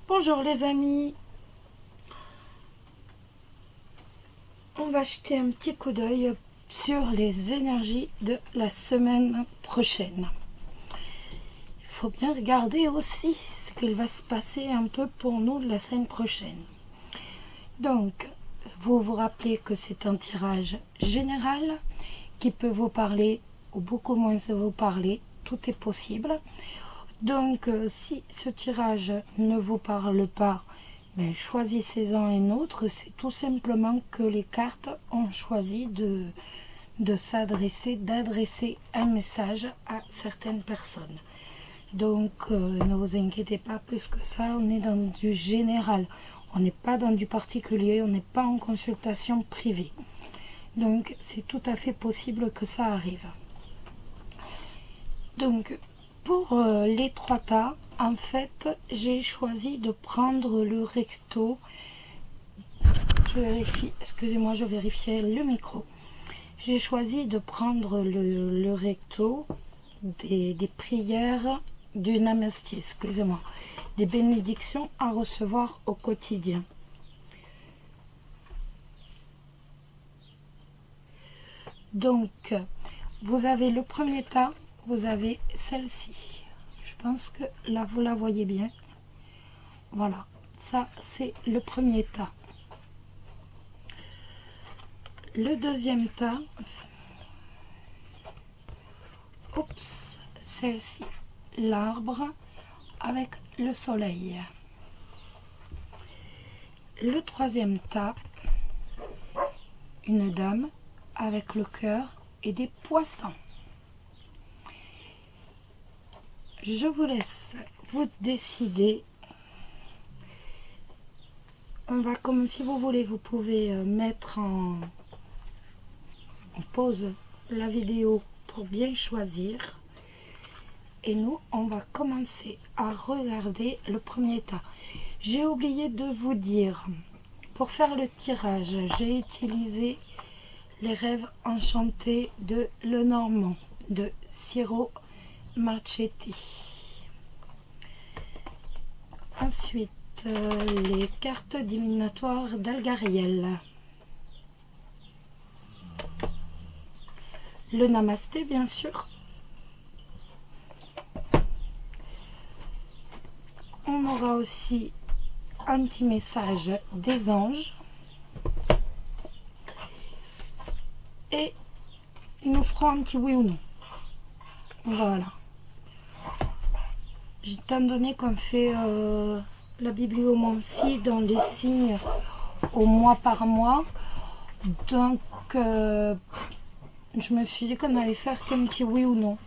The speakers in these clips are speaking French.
Bonjour les amis, on va jeter un petit coup d'œil sur les énergies de la semaine prochaine. Il faut bien regarder aussi ce qu'il va se passer un peu pour nous la semaine prochaine. Donc, vous vous rappelez que c'est un tirage général qui peut vous parler ou beaucoup moins vous parler, tout est possible. Donc, si ce tirage ne vous parle pas, mais choisissez-en un autre. C'est tout simplement que les cartes ont choisi d'adresser un message à certaines personnes. Donc, ne vous inquiétez pas plus que ça, on est dans du général. On n'est pas dans du particulier, on n'est pas en consultation privée. Donc, c'est tout à fait possible que ça arrive. Donc, pour les trois tas, en fait, j'ai choisi de prendre le recto. Je vérifie, excusez-moi, je vérifiais le micro. J'ai choisi de prendre le recto des prières du Namasté, excusez-moi, des bénédictions à recevoir au quotidien. Donc, vous avez le premier tas. Vous avez celle-ci. Je pense que là, vous la voyez bien. Voilà. Ça, c'est le premier tas. Le deuxième tas. Oups. Celle-ci. L'arbre avec le soleil. Le troisième tas. Une dame avec le cœur et des poissons. Je vous laisse vous décider. On va, comme si vous voulez, vous pouvez mettre en pause la vidéo pour bien choisir. Et nous, on va commencer à regarder le premier tas. J'ai oublié de vous dire, pour faire le tirage, j'ai utilisé les rêves enchantés de Lenormand, de Ciro Marchetti. Ensuite, les cartes divinatoires d'Algariel. Le Namasté, bien sûr. On aura aussi un petit message des anges. Et nous ferons un petit oui ou non. Voilà. Étant donné qu'on fait la bibliomancie dans les signes au mois par mois, donc je me suis dit qu'on allait faire qu'un petit oui ou non.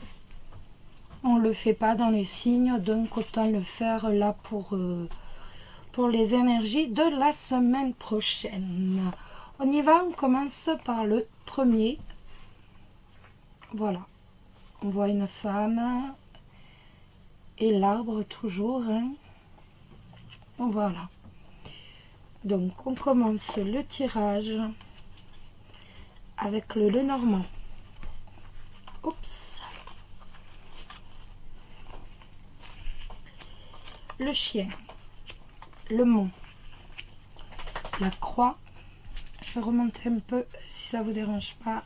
On ne le fait pas dans les signes, donc autant le faire là pour les énergies de la semaine prochaine. On y va, on commence par le premier. Voilà. On voit une femme. Et l'arbre toujours, hein. Voilà. Donc on commence le tirage avec le Lenormand. Oups. Le chien. Le mont. La croix. Je vais remonter un peu si ça vous dérange pas.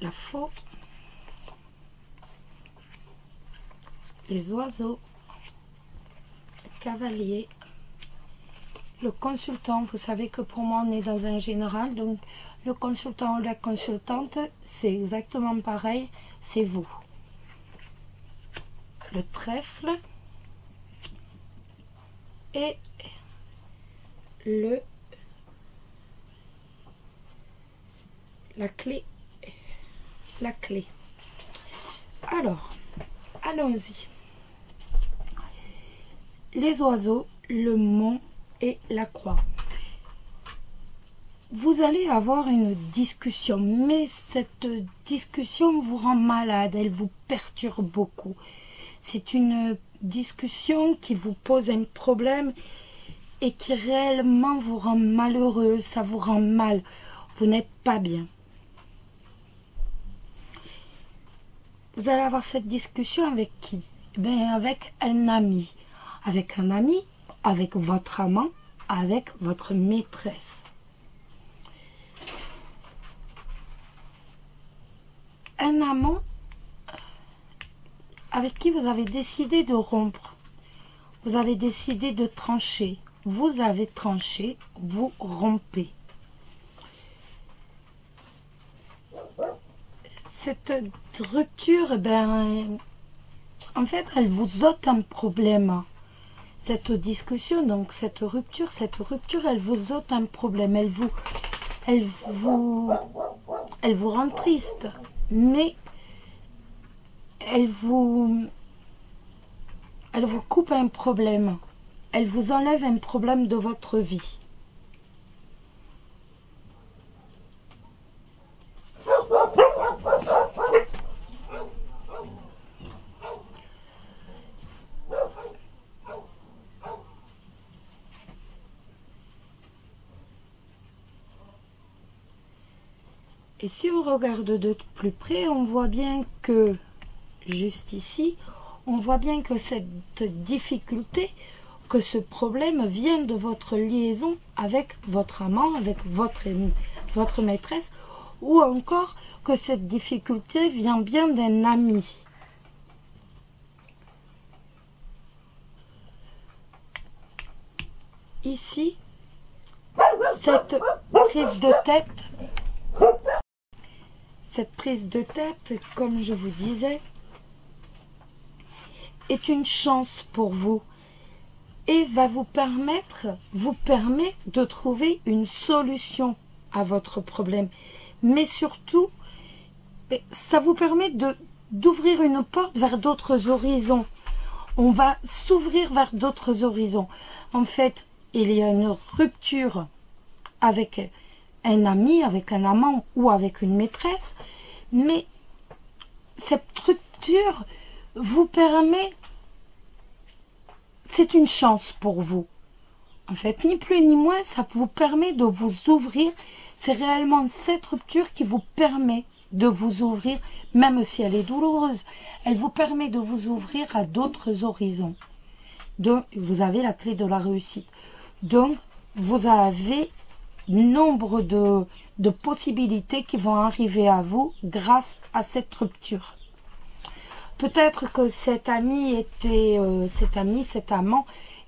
La faux, les oiseaux, le cavalier, le consultant. Vous savez que pour moi on est dans un général, donc le consultant ou la consultante, c'est exactement pareil, c'est vous. Le trèfle et la clé. La clé. Alors, allons-y. Les oiseaux, le mont et la croix. Vous allez avoir une discussion, mais cette discussion vous rend malade, elle vous perturbe beaucoup. C'est une discussion qui vous pose un problème et qui réellement vous rend malheureux, ça vous rend mal. Vous n'êtes pas bien. vous allez avoir cette discussion avec qui? Eh bien, avec un ami. Avec un ami, avec votre amant, avec votre maîtresse. Un amant avec qui vous avez décidé de rompre. Vous avez décidé de trancher. Vous avez tranché, vous rompez. Cette rupture, en fait, elle vous ôte un problème. Cette discussion, donc cette rupture, elle vous ôte un problème. Elle vous rend triste, mais elle vous coupe un problème. Elle vous enlève un problème de votre vie. Et si on regarde de plus près, on voit bien que, juste ici, on voit bien que cette difficulté, que ce problème vient de votre liaison avec votre amant, avec votre maîtresse, ou encore que cette difficulté vient bien d'un ami. Ici, cette prise de tête, comme je vous disais, est une chance pour vous et vous permet de trouver une solution à votre problème. Mais surtout, ça vous permet d'ouvrir une porte vers d'autres horizons. On va s'ouvrir vers d'autres horizons. En fait, il y a une rupture avec un ami, avec un amant ou avec une maîtresse, mais cette rupture vous permet, c'est une chance pour vous. En fait, ni plus ni moins, ça vous permet de vous ouvrir. C'est réellement cette rupture qui vous permet de vous ouvrir, même si elle est douloureuse. Elle vous permet de vous ouvrir à d'autres horizons. Donc, vous avez la clé de la réussite. Donc, vous avez nombre de possibilités qui vont arriver à vous grâce à cette rupture. Peut-être que cet amant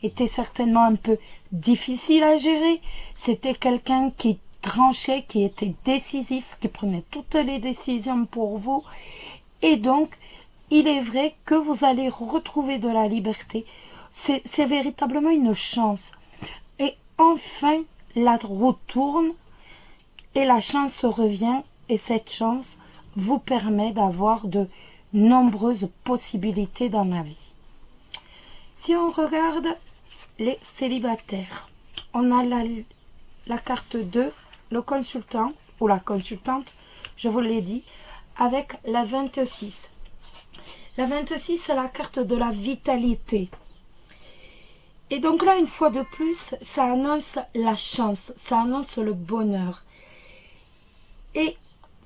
était certainement un peu difficile à gérer. C'était quelqu'un qui tranchait, qui était décisif, qui prenait toutes les décisions pour vous. Et donc, il est vrai que vous allez retrouver de la liberté. C'est véritablement une chance. Et enfin, la roue tourne et la chance revient. Et cette chance vous permet d'avoir de nombreuses possibilités dans la vie. Si on regarde les célibataires, on a la carte 2, le consultant ou la consultante, je vous l'ai dit, avec la 26. La 26, c'est la carte de la vitalité. Et donc là, une fois de plus, ça annonce la chance, ça annonce le bonheur. Et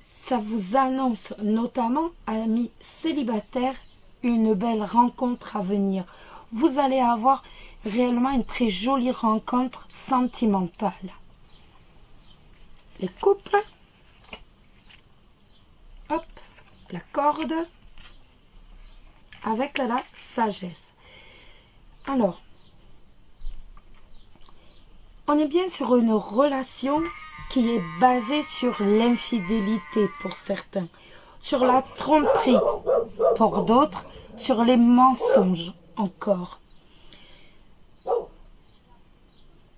ça vous annonce notamment, amis célibataires, une belle rencontre à venir. Vous allez avoir réellement une très jolie rencontre sentimentale. Les couples, hop, la corde, avec la sagesse. Alors, on est bien sur une relation qui est basée sur l'infidélité pour certains, sur la tromperie pour d'autres, sur les mensonges encore.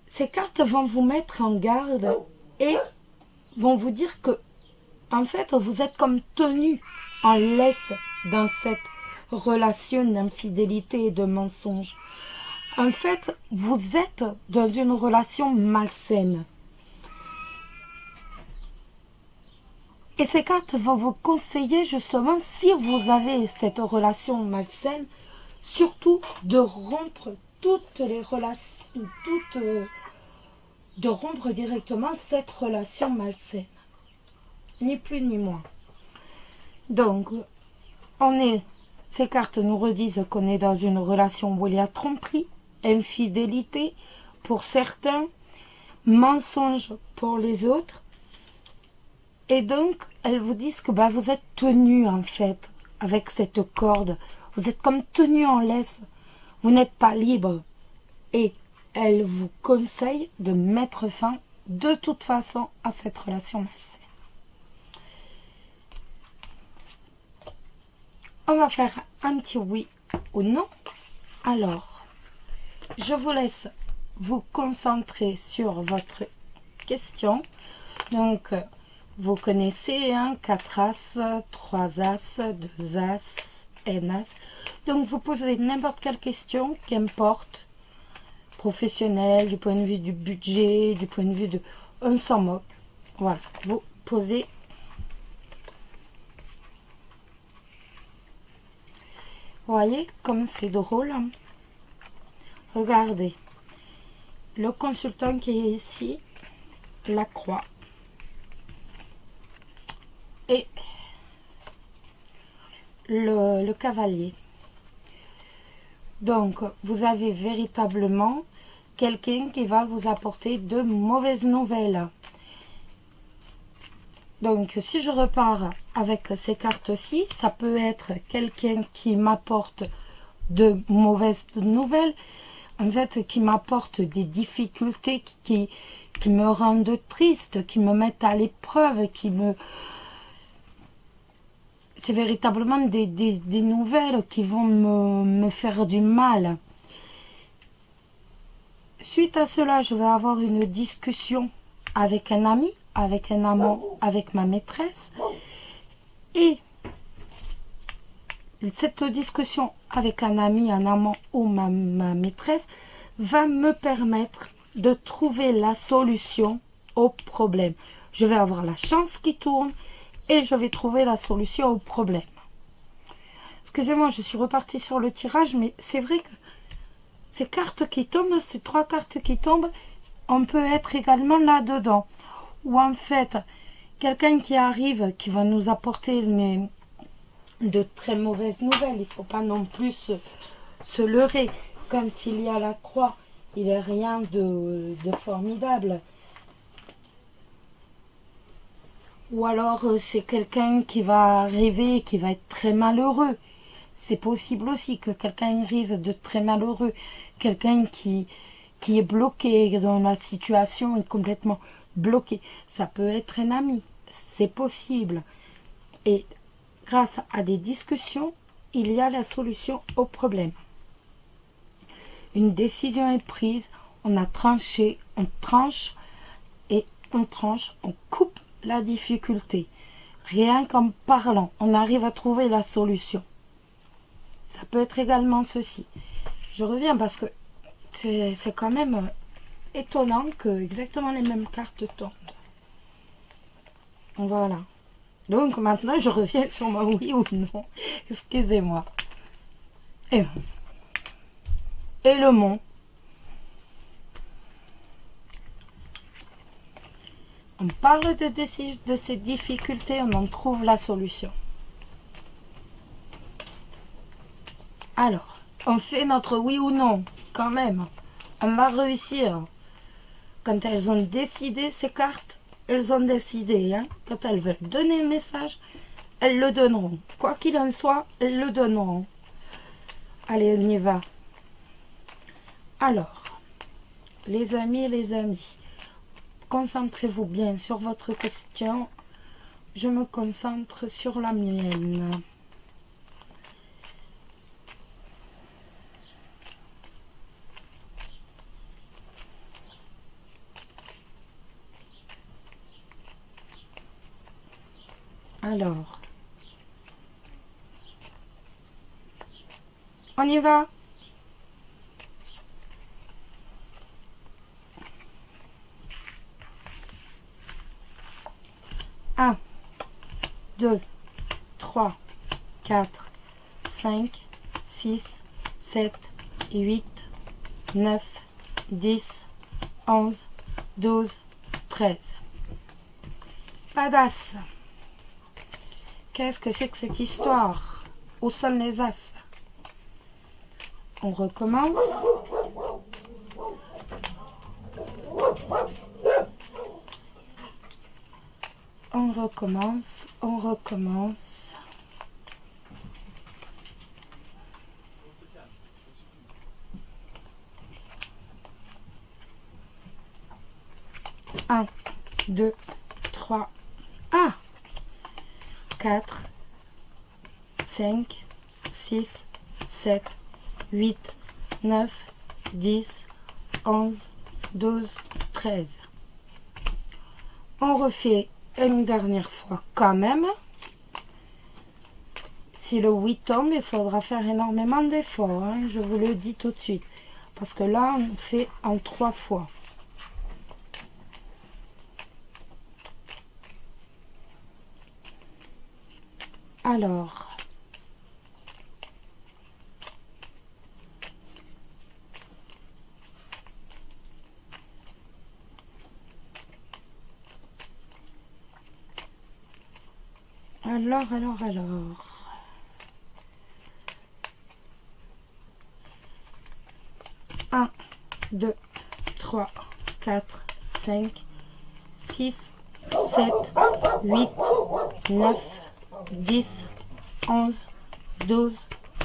Ces cartes vont vous mettre en garde et vont vous dire que, en fait, vous êtes comme tenu en laisse dans cette relation d'infidélité et de mensonge. En fait, vous êtes dans une relation malsaine. Et ces cartes vont vous conseiller justement, si vous avez cette relation malsaine, surtout de rompre toutes les relations, de rompre directement cette relation malsaine. Ni plus ni moins. Donc, Ces cartes nous redisent qu'on est dans une relation où il y a tromperie, infidélité pour certains, mensonge pour les autres. Et donc, elles vous disent que vous êtes tenu en fait avec cette corde. Vous êtes comme tenu en laisse. Vous n'êtes pas libre. Et elles vous conseillent de mettre fin de toute façon à cette relation malsaine. On va faire un petit oui ou non. Alors, je vous laisse vous concentrer sur votre question. Donc, vous connaissez 4 As, 3 As, 2 As, un As. Donc, vous posez n'importe quelle question, qu'importe, professionnelle, du point de vue du budget, du point de vue de... On s'en moque. Voilà, vous posez. Vous voyez comme c'est drôle. Regardez. Le consultant qui est ici, la croix. Et le cavalier. Donc, vous avez véritablement quelqu'un qui va vous apporter de mauvaises nouvelles. Donc, si je repars avec ces cartes-ci, ça peut être quelqu'un qui m'apporte de mauvaises nouvelles, en fait, qui m'apporte des difficultés, qui me rendent triste, qui me mettent à l'épreuve, c'est véritablement des nouvelles qui vont me faire du mal. Suite à cela, je vais avoir une discussion avec un ami, avec un amant, avec ma maîtresse. Et cette discussion avec un ami, un amant ou ma maîtresse va me permettre de trouver la solution au problème. Je vais avoir la chance qui tourne et je vais trouver la solution au problème. Excusez-moi, je suis repartie sur le tirage, mais c'est vrai que ces cartes qui tombent, ces 3 cartes qui tombent, on peut être également là-dedans. Ou en fait, quelqu'un qui arrive, qui va nous apporter de très mauvaises nouvelles. Il ne faut pas non plus se leurrer. Quand il y a la croix, il n'y a rien de formidable. Ou alors c'est quelqu'un qui va arriver, qui va être très malheureux. C'est possible aussi que quelqu'un arrive de très malheureux. Quelqu'un qui est bloqué, dont la situation est complètement bloquée. Ça peut être un ami. C'est possible. Et grâce à des discussions, il y a la solution au problème. Une décision est prise, on a tranché, on tranche, et on tranche, on coupe la difficulté. Rien qu'en parlant, on arrive à trouver la solution. Ça peut être également ceci. Je reviens parce que c'est quand même étonnant que exactement les mêmes cartes tombent. Voilà. Donc maintenant, je reviens sur ma oui ou non. Excusez-moi. Et le mont. On parle de ces difficultés, on en trouve la solution. Alors, on fait notre oui ou non, quand même. On va réussir. Quand elles ont décidé, ces cartes, elles ont décidé. Hein. Quand elles veulent donner un message, elles le donneront. Quoi qu'il en soit, elles le donneront. Allez, on y va. Alors, les amis, concentrez-vous bien sur votre question. Je me concentre sur la mienne. Alors, on y va. 1, 2, 3, 4, 5, 6, 7, 8, 9, 10, 11, 12, 13. Pas d'as. Qu'est-ce que c'est que cette histoire? Où sont les as? On recommence. On recommence, on recommence. Un, deux, trois, 4, 5, 6, 7, 8, 9, 10, 11, 12, 13. On refait une dernière fois quand même. Si le 8 tombe, il faudra faire énormément d'efforts, hein, je vous le dis tout de suite. Parce que là, on fait en 3 fois. Alors, alors. 1, 2, 3, 4, 5, 6, 7, 8, 9, 10, 11, 12,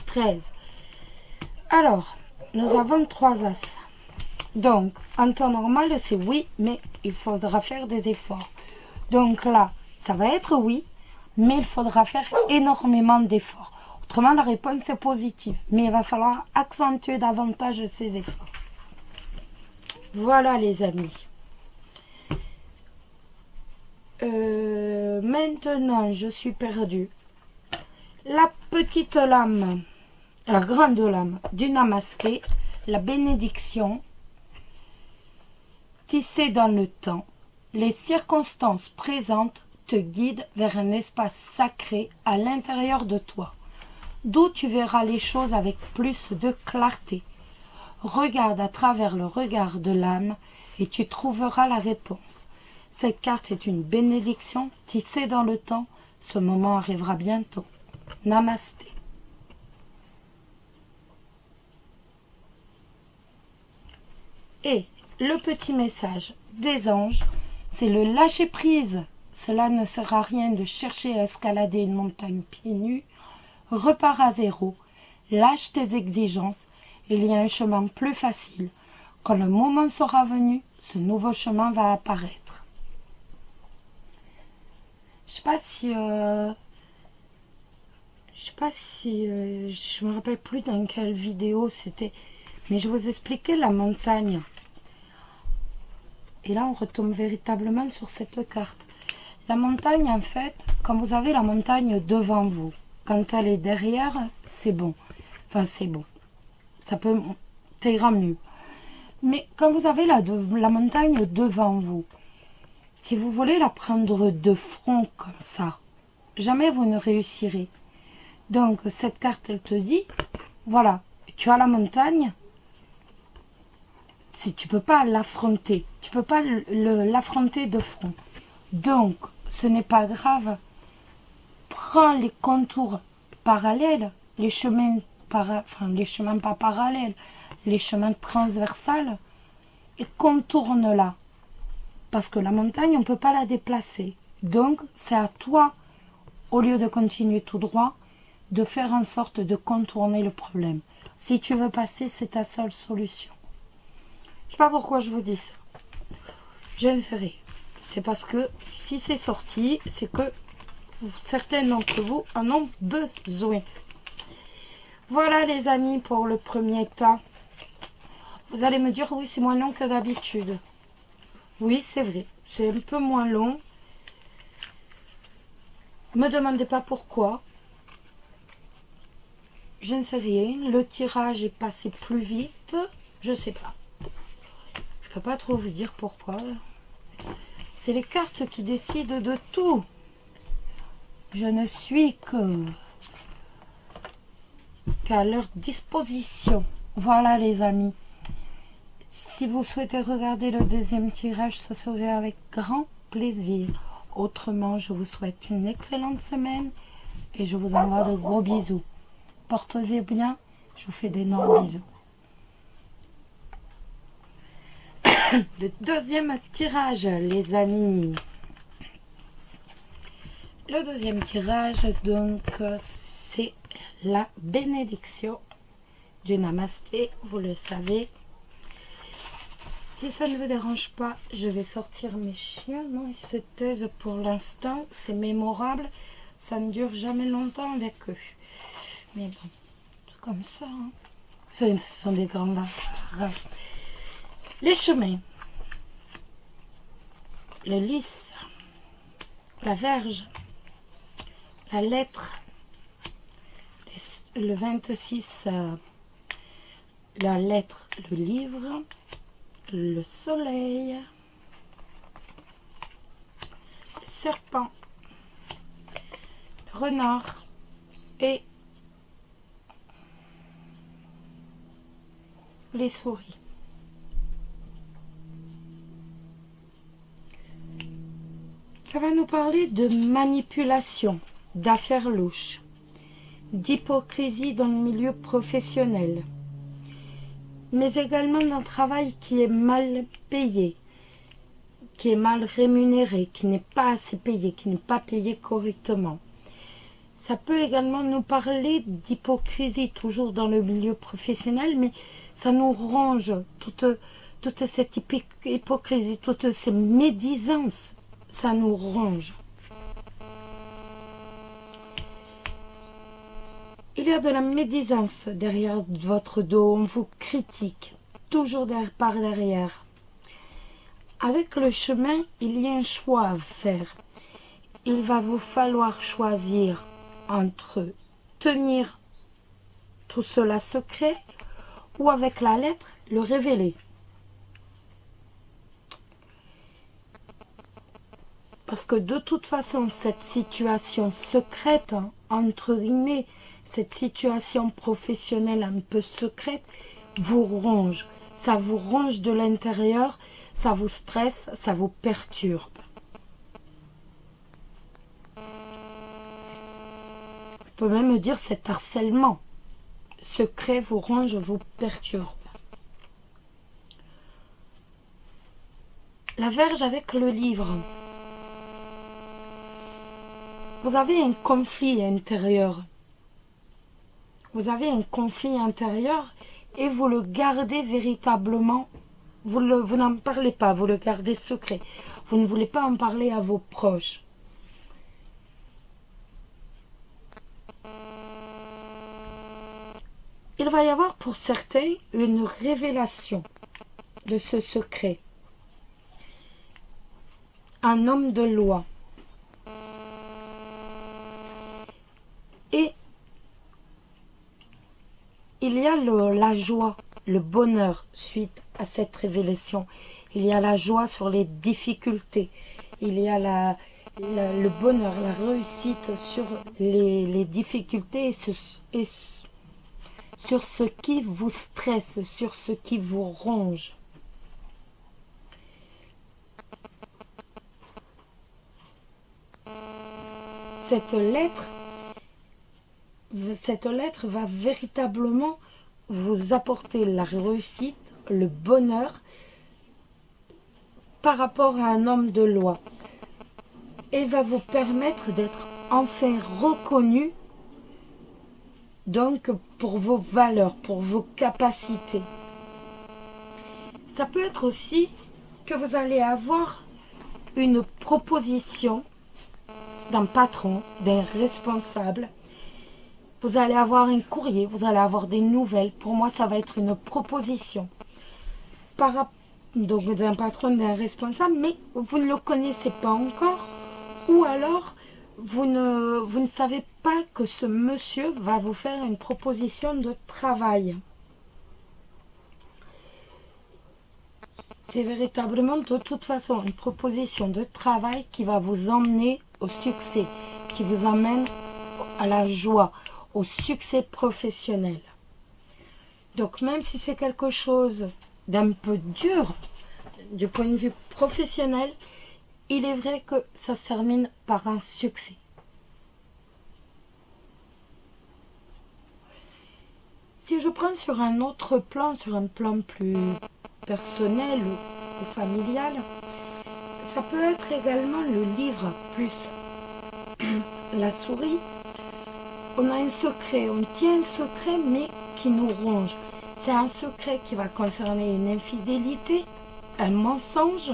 13. Alors, nous avons 3 as. Donc, en temps normal, c'est oui, mais il faudra faire des efforts. Donc là, ça va être oui, mais il faudra faire énormément d'efforts. Autrement, la réponse est positive, mais il va falloir accentuer davantage ces efforts. Voilà les amis. Maintenant, je suis perdue. La petite lame, la grande lame du Namasté, la bénédiction, tissée dans le temps, les circonstances présentes te guident vers un espace sacré à l'intérieur de toi, d'où tu verras les choses avec plus de clarté. Regarde à travers le regard de l'âme et tu trouveras la réponse. Cette carte est une bénédiction tissée dans le temps. Ce moment arrivera bientôt. Namasté. Et le petit message des anges, c'est le lâcher prise. Cela ne sert à rien de chercher à escalader une montagne pieds nus. Repars à zéro. Lâche tes exigences. Il y a un chemin plus facile. Quand le moment sera venu, ce nouveau chemin va apparaître. Je sais pas si je me rappelle plus dans quelle vidéo c'était, mais je vous expliquais la montagne. Et là, on retombe véritablement sur cette carte. La montagne, en fait, quand vous avez la montagne devant vous, quand elle est derrière, c'est bon. Enfin, c'est bon. Ça peut t'ira mieux. Mais quand vous avez la montagne devant vous, si vous voulez la prendre de front comme ça, jamais vous ne réussirez. Donc, cette carte, elle te dit, voilà, tu as la montagne, si tu peux pas l'affronter, tu peux pas l'affronter de front. Donc, ce n'est pas grave. Prends les contours parallèles, les chemins les chemins pas parallèles, les chemins transversales, et contourne-la. Parce que la montagne, on ne peut pas la déplacer. Donc, c'est à toi, au lieu de continuer tout droit, de faire en sorte de contourner le problème. Si tu veux passer, c'est ta seule solution. Je ne sais pas pourquoi je vous dis ça. Je ne sais rien. C'est parce que si c'est sorti, c'est que certains d'entre vous en ont besoin. Voilà les amis pour le premier tas. Vous allez me dire, oui, c'est moins long que d'habitude. Oui, c'est vrai. C'est un peu moins long. Ne me demandez pas pourquoi. Je ne sais rien. Le tirage est passé plus vite. Je ne sais pas. Je ne peux pas trop vous dire pourquoi. C'est les cartes qui décident de tout. Je ne suis qu'à leur disposition. Voilà les amis. Si vous souhaitez regarder le deuxième tirage, ça serait avec grand plaisir. Autrement, je vous souhaite une excellente semaine et je vous envoie de gros bisous. portez bien. Je vous fais d'énormes bisous. Le deuxième tirage, les amis. Le deuxième tirage, donc, c'est la bénédiction du Namasté. Vous le savez. Si ça ne vous dérange pas, je vais sortir mes chiens. Non, ils se taisent pour l'instant. C'est mémorable. Ça ne dure jamais longtemps avec eux. Mais bon, c'est comme ça. Hein. Ce sont des grands bavards. Les chemins. Le lys. La verge. La lettre. Le 26. La lettre. Le livre. Le soleil, le serpent, le renard et les souris. Ça va nous parler de manipulation, d'affaires louches, d'hypocrisie dans le milieu professionnel, mais également d'un travail qui est mal payé, qui est mal rémunéré, qui n'est pas assez payé, qui n'est pas payé correctement. Ça peut également nous parler d'hypocrisie, toujours dans le milieu professionnel, mais ça nous ronge, toute cette hypocrisie, toutes ces médisances, ça nous ronge. Il y a de la médisance derrière votre dos, on vous critique, toujours par derrière. Avec le chemin, il y a un choix à faire. Il va vous falloir choisir entre tenir tout cela secret ou avec la lettre, le révéler. Parce que de toute façon, cette situation secrète, hein, entre guillemets, cette situation professionnelle un peu secrète, vous ronge. Ça vous ronge de l'intérieur, ça vous stresse, ça vous perturbe. Je peux même dire cet harcèlement secret vous ronge, vous perturbe. La Vierge avec le livre. Vous avez un conflit intérieur. Vous avez un conflit intérieur et vous le gardez véritablement. Vous n'en parlez pas, vous le gardez secret. Vous ne voulez pas en parler à vos proches. Il va y avoir pour certains une révélation de ce secret. Un homme de loi. Et il y a la joie, le bonheur suite à cette révélation. Il y a la joie sur les difficultés. Il y a le bonheur, la réussite sur les difficultés et sur ce qui vous stresse, sur ce qui vous ronge. Cette lettre va véritablement vous apporter la réussite, le bonheur par rapport à un homme de loi et va vous permettre d'être enfin reconnu donc pour vos valeurs, pour vos capacités. Ça peut être aussi que vous allez avoir une proposition d'un patron, d'un responsable. Vous allez avoir un courrier, vous allez avoir des nouvelles. Pour moi, ça va être une proposition. Donc, d'un patron, d'un responsable, mais vous ne le connaissez pas encore. Ou alors, vous ne savez pas que ce monsieur va vous faire une proposition de travail. C'est véritablement, de toute façon, une proposition de travail qui va vous emmener au succès, qui vous emmène à la joie, au succès professionnel. Donc même si c'est quelque chose d'un peu dur du point de vue professionnel, il est vrai que ça se termine par un succès. Si je prends sur un autre plan, sur un plan plus personnel ou familial, ça peut être également le livre plus la souris. On a un secret, on tient un secret mais qui nous ronge. C'est un secret qui va concerner une infidélité, un mensonge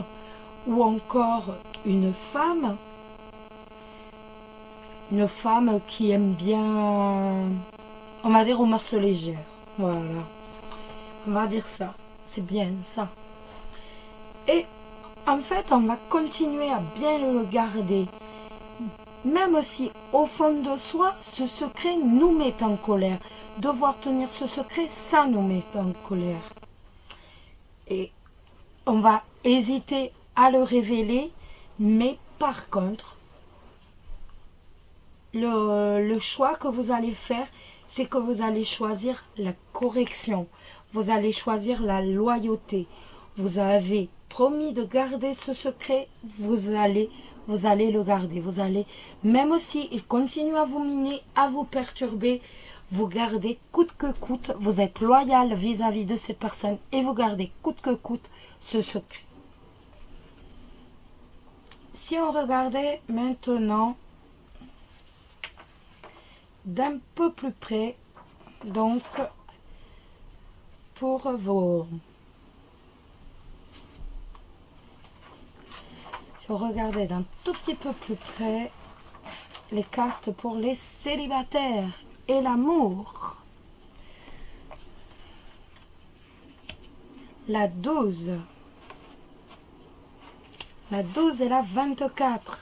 ou encore une femme qui aime bien, on va dire, aux mœurs légères. Voilà, on va dire ça, c'est bien ça. Et en fait, on va continuer à bien le garder. Même si au fond de soi, ce secret nous met en colère. Devoir tenir ce secret, ça nous met en colère. Et on va hésiter à le révéler, mais par contre, le choix que vous allez faire, c'est que vous allez choisir la correction. Vous allez choisir la loyauté. Vous avez promis de garder ce secret, vous allez le garder. Vous allez, même si il continue à vous miner, à vous perturber, vous gardez coûte que coûte. Vous êtes loyal vis-à-vis de cette personne et vous gardez coûte que coûte ce secret. Si on regardait maintenant d'un peu plus près, donc pour vos... Si on regardait d'un tout petit peu plus près les cartes pour les célibataires et l'amour. La 12. La 12 et la 24.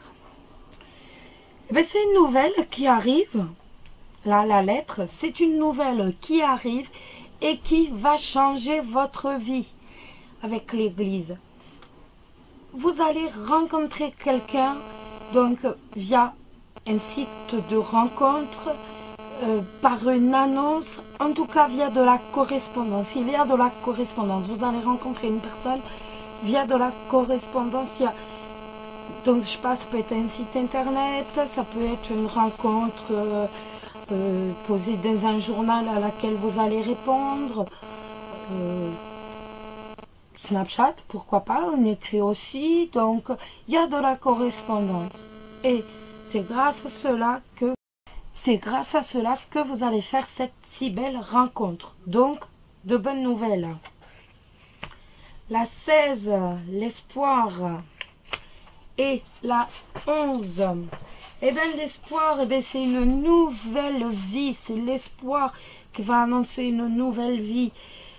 Eh bien, c'est une nouvelle qui arrive. Là, la lettre, c'est une nouvelle qui arrive et qui va changer votre vie avec l'Église. Vous allez rencontrer quelqu'un donc via un site de rencontre, par une annonce, en tout cas via de la correspondance. Il y a de la correspondance. Vous allez rencontrer une personne via de la correspondance. Donc je sais pas, ça peut être un site internet, ça peut être une rencontre posée dans un journal à laquelle vous allez répondre. Snapchat, pourquoi pas, on écrit aussi. Donc il y a de la correspondance. Et c'est grâce à cela que vous allez faire cette si belle rencontre. Donc, de bonnes nouvelles. La 16, l'espoir. Et la 11. Eh bien, l'espoir, c'est une nouvelle vie. C'est l'espoir qui va annoncer une nouvelle vie.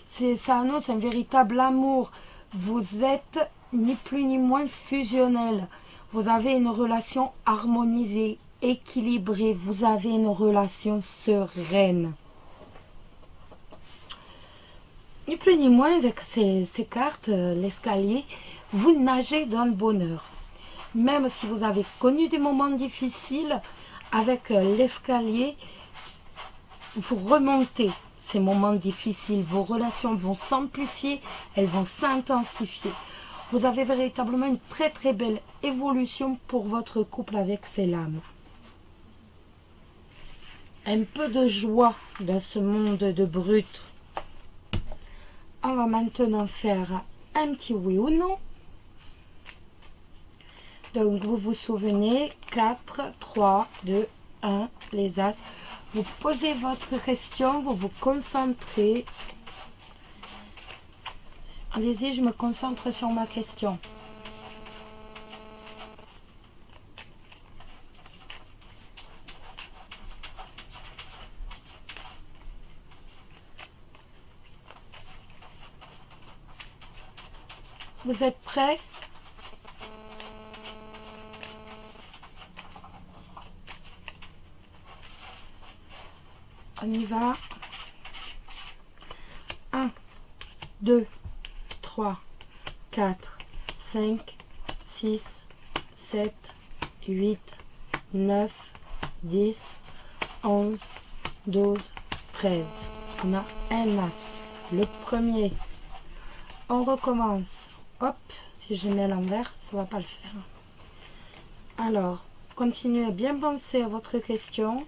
Ça annonce un véritable amour. Vous êtes ni plus ni moins fusionnel. Vous avez une relation harmonisée, équilibrée. Vous avez une relation sereine. Ni plus ni moins, avec ces cartes, l'escalier, vous nagez dans le bonheur. Même si vous avez connu des moments difficiles, avec l'escalier, vous remontez ces moments difficiles. Vos relations vont s'amplifier, elles vont s'intensifier. Vous avez véritablement une très très belle évolution pour votre couple avec ces lames. Un peu de joie dans ce monde de brut. On va maintenant faire un petit oui ou non. Donc vous vous souvenez, 4, 3, 2, 1, les As. Vous posez votre question, vous vous concentrez. Allez-y, je me concentre sur ma question. Vous êtes prêts? On y va. 1, 2, 3, 4, 5, 6, 7, 8, 9, 10, 11, 12, 13. On a un As. Le premier. On recommence. Hop, si je mets à l'envers, ça ne va pas le faire. Alors, continuez à bien penser à votre question.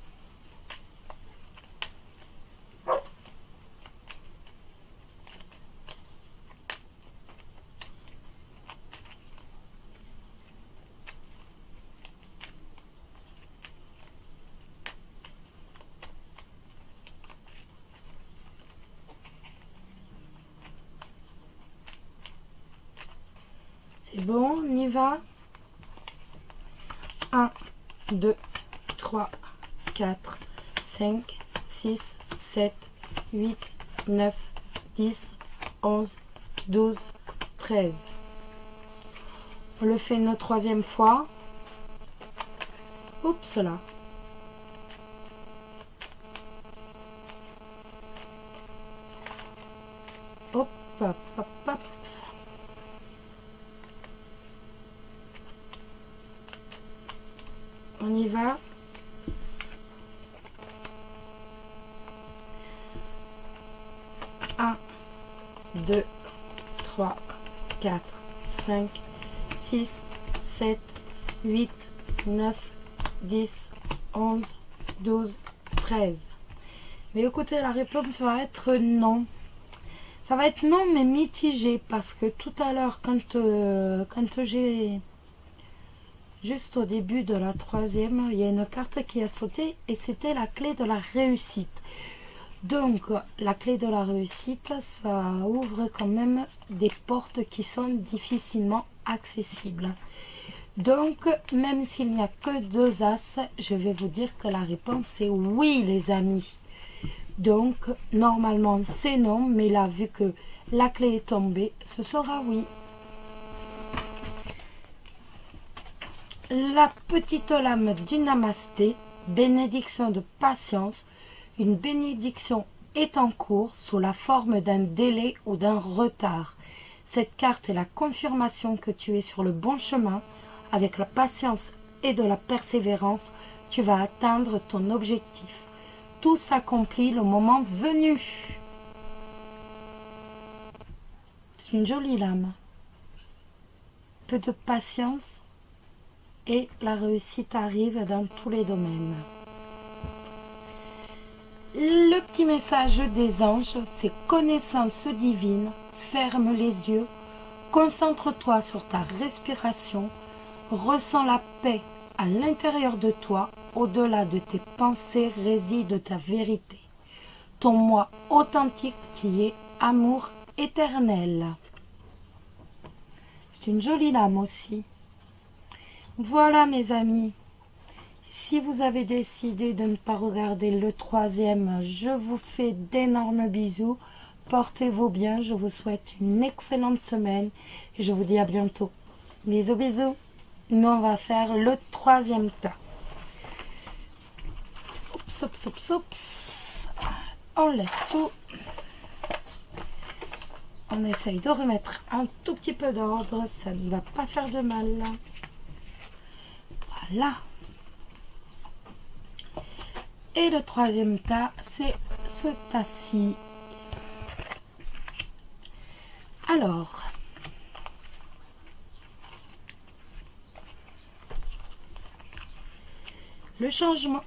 bon, on y va. 1, 2, 3, 4, 5, 6, 7, 8, 9, 10, 11, 12, 13. On le fait une troisième fois. Oups là. Hop, hop, hop, hop. On y va. Un, 2, 3, 4, 5, 6, 7, 8, 9, 10, 11, 12, 13. Mais écoutez, la réponse va être non. Ça va être non, mais mitigé, parce que tout à l'heure, quand j'ai... Juste au début de la troisième, il y a une carte qui a sauté et c'était la clé de la réussite. Donc, la clé de la réussite, ça ouvre quand même des portes qui sont difficilement accessibles. Donc, même s'il n'y a que 2 as, je vais vous dire que la réponse est oui, les amis. Donc, normalement, c'est non, mais là, vu que la clé est tombée, ce sera oui. La petite lame du Namasté, bénédiction de patience. Une bénédiction est en cours sous la forme d'un délai ou d'un retard. Cette carte est la confirmation que tu es sur le bon chemin. Avec la patience et de la persévérance, tu vas atteindre ton objectif. Tout s'accomplit le moment venu. C'est une jolie lame. Peu de patience et la réussite arrive dans tous les domaines. Le petit message des anges, c'est connaissance divine, ferme les yeux, concentre-toi sur ta respiration, ressens la paix à l'intérieur de toi, au-delà de tes pensées réside ta vérité, ton moi authentique qui est amour éternel. C'est une jolie lame aussi. Voilà mes amis. Si vous avez décidé de ne pas regarder le troisième, je vous fais d'énormes bisous. Portez-vous bien. Je vous souhaite une excellente semaine. Et je vous dis à bientôt. Bisous, bisous. Nous, on va faire le troisième tas. Oups, oups, oups, oups. On laisse tout. On essaye de remettre un tout petit peu d'ordre. Ça ne va pas faire de mal. Voilà. Et le troisième tas, c'est ce tas-ci. Alors, le changement,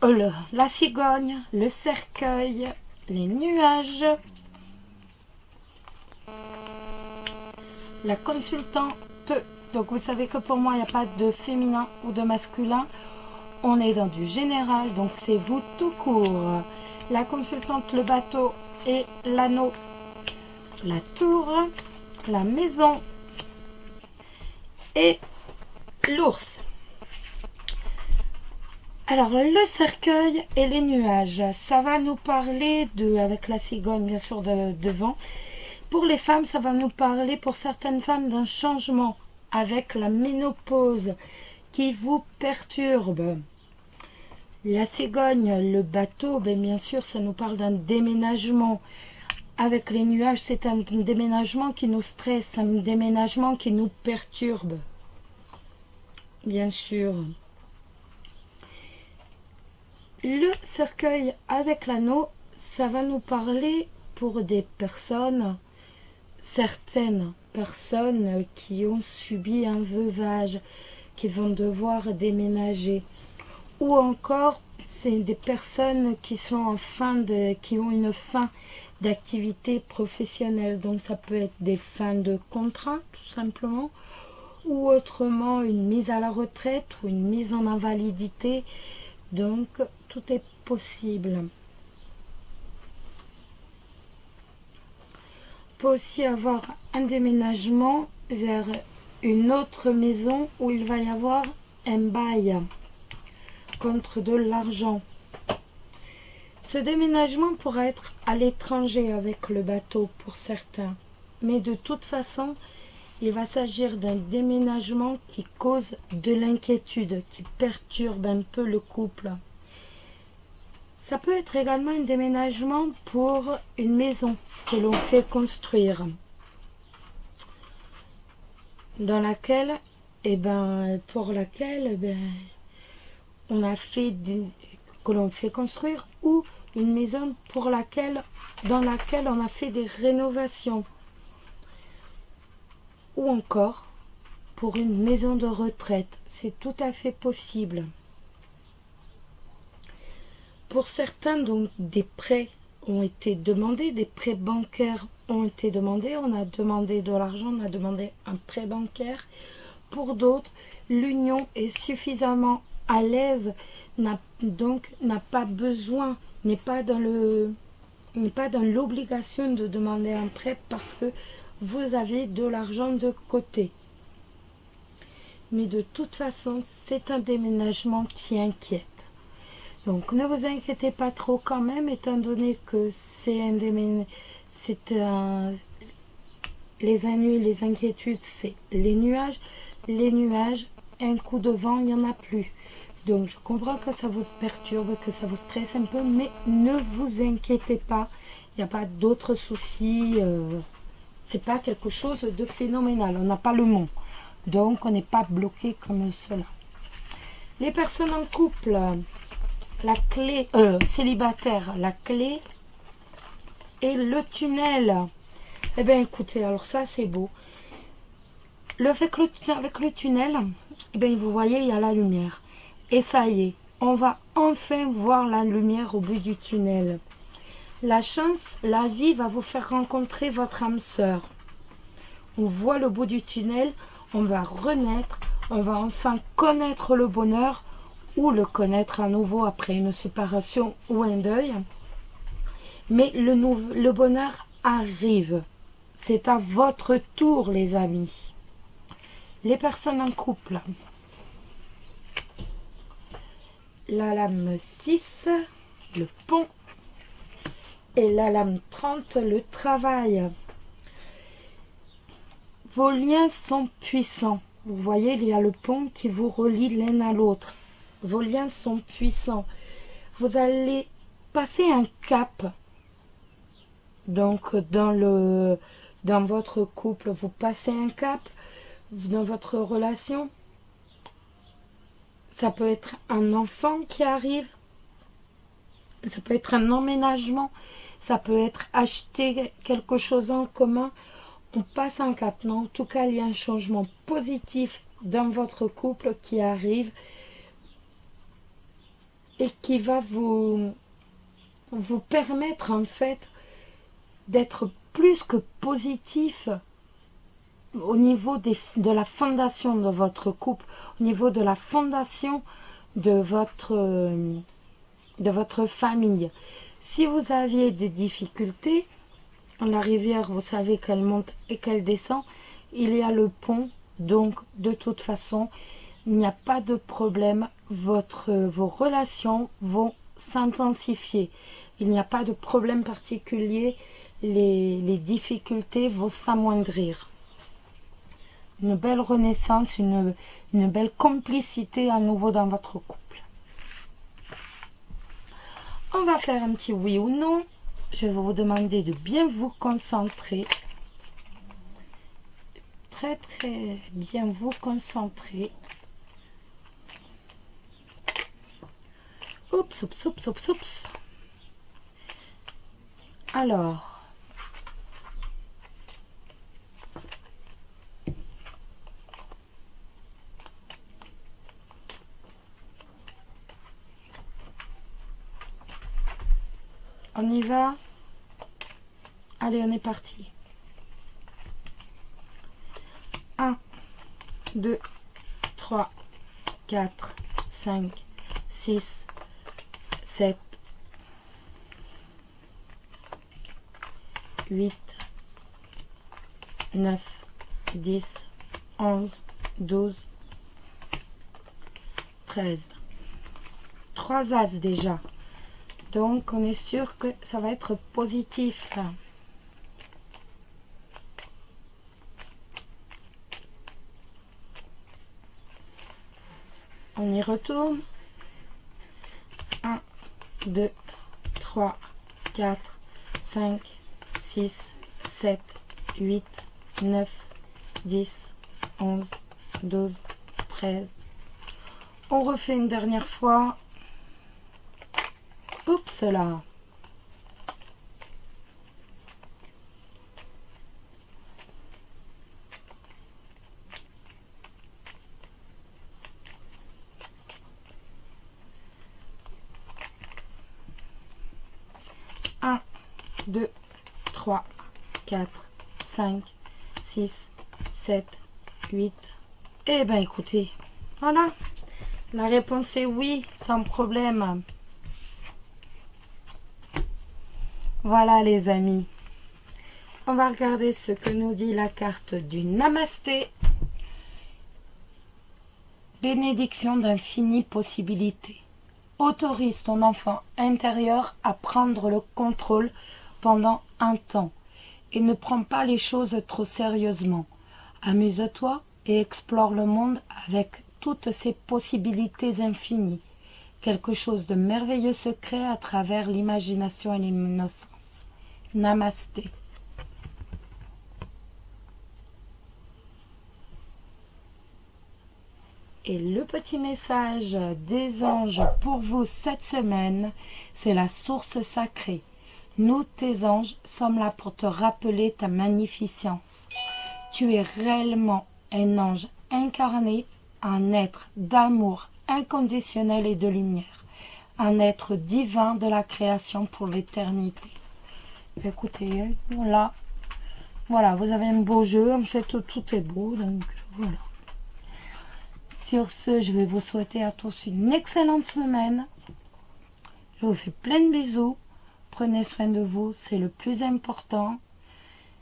la cigogne, le cercueil, les nuages, la consultante. Donc vous savez que pour moi, il n'y a pas de féminin ou de masculin. On est dans du général, donc c'est vous tout court. La consultante, le bateau et l'anneau, la tour, la maison et l'ours. Alors, le cercueil et les nuages, ça va nous parler avec la cigogne bien sûr devant. Pour les femmes, ça va nous parler pour certaines femmes d'un changement avec la ménopause qui vous perturbe. La cigogne, le bateau, bien sûr, ça nous parle d'un déménagement. Avec les nuages, c'est un déménagement qui nous stresse, un déménagement qui nous perturbe. Bien sûr. Le cercueil avec l'anneau, ça va nous parler pour des personnes, certaines personnes qui ont subi un veuvage, qui vont devoir déménager. Ou encore, c'est des personnes qui sont qui ont une fin d'activité professionnelle. Donc ça peut être des fins de contrat, tout simplement, ou autrement une mise à la retraite ou une mise en invalidité. Donc tout est possible. On peut aussi avoir un déménagement vers une autre maison où il va y avoir un bail contre de l'argent. Ce déménagement pourra être à l'étranger avec le bateau pour certains, mais de toute façon, il va s'agir d'un déménagement qui cause de l'inquiétude, qui perturbe un peu le couple. Ça peut être également un déménagement pour une maison que l'on fait construire, dans laquelle, pour laquelle, on a fait que l'on fait construire, ou une maison dans laquelle on a fait des rénovations, ou encore pour une maison de retraite. C'est tout à fait possible. Pour certains, donc, des prêts ont été demandés, des prêts bancaires ont été demandés. On a demandé de l'argent, on a demandé un prêt bancaire. Pour d'autres, l'union est suffisamment à l'aise, n'a pas besoin, n'est pas dans l'obligation de demander un prêt parce que vous avez de l'argent de côté. Mais de toute façon, c'est un déménagement qui inquiète. Donc ne vous inquiétez pas trop quand même, étant donné que les ennuis, les inquiétudes, c'est les nuages. Les nuages, un coup de vent, il n'y en a plus. Donc je comprends que ça vous perturbe, que ça vous stresse un peu, mais ne vous inquiétez pas. Il n'y a pas d'autres soucis. C'est pas quelque chose de phénoménal. On n'a pas le mot. Donc on n'est pas bloqué comme cela. Les personnes en couple, la clé, célibataire, la clé et le tunnel. Eh bien écoutez, alors ça c'est beau. Le fait que avec le tunnel, eh bien, vous voyez, il y a la lumière. Et ça y est, on va enfin voir la lumière au bout du tunnel. La chance, la vie va vous faire rencontrer votre âme sœur. On voit le bout du tunnel, on va renaître, on va enfin connaître le bonheur ou le connaître à nouveau après une séparation ou un deuil. Mais le bonheur arrive. C'est à votre tour, les amis. Les personnes en couple. La lame 6, le pont. Et la lame 30, le travail. Vos liens sont puissants. Vous voyez, il y a le pont qui vous relie l'un à l'autre. Vos liens sont puissants. Vous allez passer un cap. Donc, dans votre couple, vous passez un cap. Dans votre relation, ça peut être un enfant qui arrive. Ça peut être un emménagement. Ça peut être acheter quelque chose en commun. On passe un cap. Non, en tout cas, il y a un changement positif dans votre couple qui arrive et qui va vous permettre en fait d'être plus que positif au niveau de la fondation de votre couple, au niveau de la fondation de votre famille. Si vous aviez des difficultés, la rivière, vous savez qu'elle monte et qu'elle descend, il y a le pont, donc de toute façon, il n'y a pas de problème, vos relations vont s'intensifier. Il n'y a pas de problème particulier, les difficultés vont s'amoindrir. Une belle renaissance, une belle complicité à nouveau dans votre couple. On va faire un petit oui ou non. Je vais vous demander de bien vous concentrer. Très très bien vous concentrer. Oups, oups, oups, oups, oups. Alors, on y va. Allez, on est parti. 1, 2, 3, 4, 5, 6, 7, 8, 9, 10, 11, 12, 13. 3 as déjà. Donc, on est sûr que ça va être positif. On y retourne. 1, 2, 3, 4, 5, 6, 7, 8, 9, 10, 11, 12, 13. On refait une dernière fois. Oups là. Un, 2, 3, 4, 5, 6, 7, 8. Eh ben écoutez, voilà. La réponse est oui, sans problème. Voilà les amis. On va regarder ce que nous dit la carte du Namasté. Bénédiction d'infinies possibilités. Autorise ton enfant intérieur à prendre le contrôle pendant un temps et ne prends pas les choses trop sérieusement. Amuse-toi et explore le monde avec toutes ses possibilités infinies. Quelque chose de merveilleux se crée à travers l'imagination et l'innocence. Namasté. Et le petit message des anges pour vous cette semaine, c'est la source sacrée. Nous, tes anges, sommes là pour te rappeler ta magnificence. Tu es réellement un ange incarné, un être d'amour inconditionnel et de lumière, un être divin de la création pour l'éternité. Écoutez, voilà, vous avez un beau jeu, en fait tout est beau, donc voilà. Sur ce, je vais vous souhaiter à tous une excellente semaine. Je vous fais plein de bisous. Prenez soin de vous, c'est le plus important.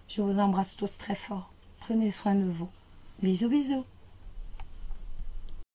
Je vous embrasse tous très fort. Prenez soin de vous. Bisous, bisous.